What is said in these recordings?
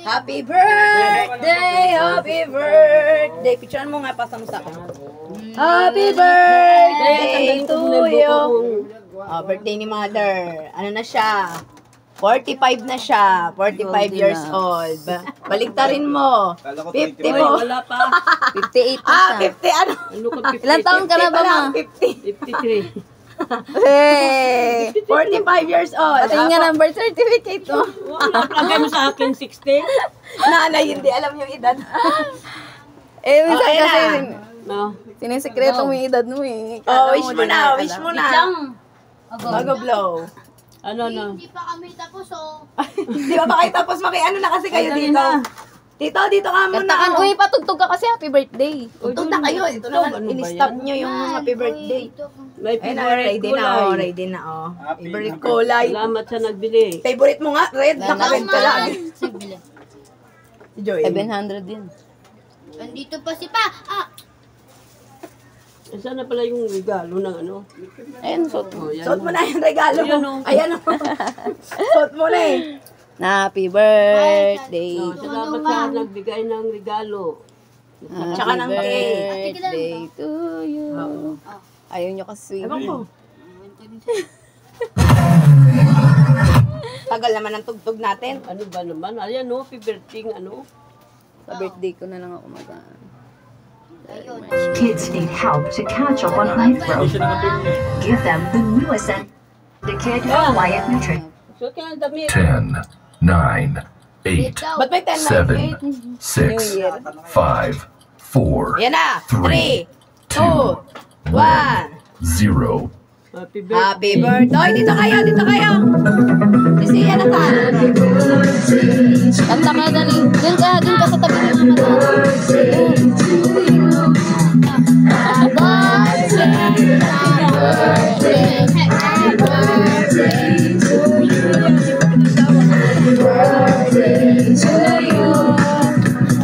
Happy birthday, happy birthday. Picturean mo nga, pasa mo sa akin. Happy birthday to you. Oh, birthday ni Mother. Ano na siya? 45 na siya. 45 years old. Baliktarin mo. 50 mo. Wala pa. 58 na Ah, siya. 50 ano? Ano ka 50? Ilang taon ka na ba, ma? 50. 53. Hey! 45 years old. Pati nga ng birth certificate mo. Lagay mo sa akin 60. Nanay, hindi alam yung edad. Eh, minsan Okay kasi, No. sinisikreto mo yung edad mo eh. Oh, Kala wish mo di na, alam. wish mo na. Bago blow. Ano na? Hindi pa kami tapos, oh. Di ba ba kayo tapos ano na kasi kayo dito? Dito ka muna. Kantakan, uy, patugtog ka kasi happy birthday. Tugtog na kayo. Ito naman, Ano ba in-stop yan? nyo yung happy birthday. May Ayun na, favorite ready na, oh, kulay. ready na, oh. Favorite kulay. Salamat sa nagbili. Favorite mo nga, red. Naka-red ka lang. Sige. Si Joy. 700 din. Andito pa si Pa. Ah, Eh, sana pala yung regalo ng ano. Ayun, suot mo. Oh, yan. Suot mo na yung regalo Ayan, mo. oh. Ayan, oh. Suot mo na eh. Happy birthday. Oh, salamat sa nagbigay ng regalo. Tsaka ng cake. Birthday to you. Ayaw nyo kasi. Ewan ko. Tagal naman ang tugtog natin. Ano ba naman? Ayan no, favorite ano. Sa birthday ko na lang ako magaan. Kids need help to catch up on eye throw. Give them the newest and the kid quiet nutrition. So kaya dami. 10, 9, 8, Ba't may 10 na? 7, 6, 5, 4, Yan na. 3, 2, 1. 0. Happy birthday. Happy birthday. Dito kayo. Si Sia na ka. Kanta ka dali. Dun ka sa tabi ni mama.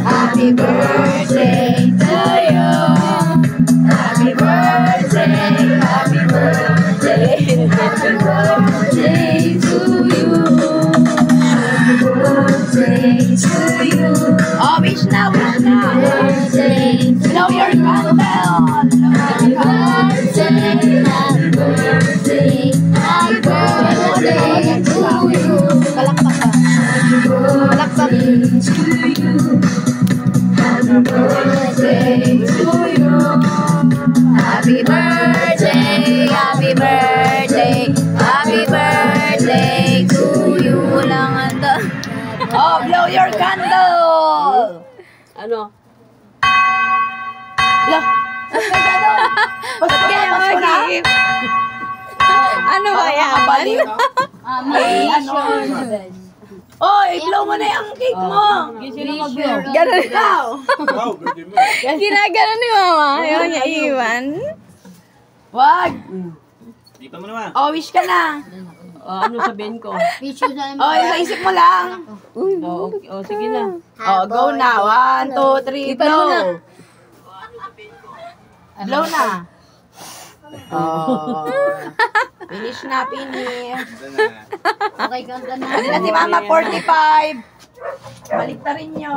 Happy birthday to you. Happy birthday. Happy birthday. Happy birthday to you. Happy birthday to you. Oh, wish na. Blow your candle. Happy birthday. Happy birthday. Happy birthday to you. Palakpak ka. Palakpak. Happy birthday to you. Happy birthday, happy birthday, happy birthday to you. Walang anda. Oh, blow your candle. Ano? Lah, Ano ba yan? Baliw. Ay, ano? Oy, blow mo na yung cake mo. Gising na mag-blow. Ganun. Ikaw. Ginagano ni mama. Ayaw niya iwan. Wag. Dito mo naman. Oh, wish ka na. Ano sabihin ko? picture sa Oh, sa isip mo lang. Oh, okay. Oh, sige na. Oh, go na. 1, 2, 3, blow. Blow na. Oh. Finish na, finish. Okay, ganda na. Ano na si Mama, 45. Balik na rin nyo.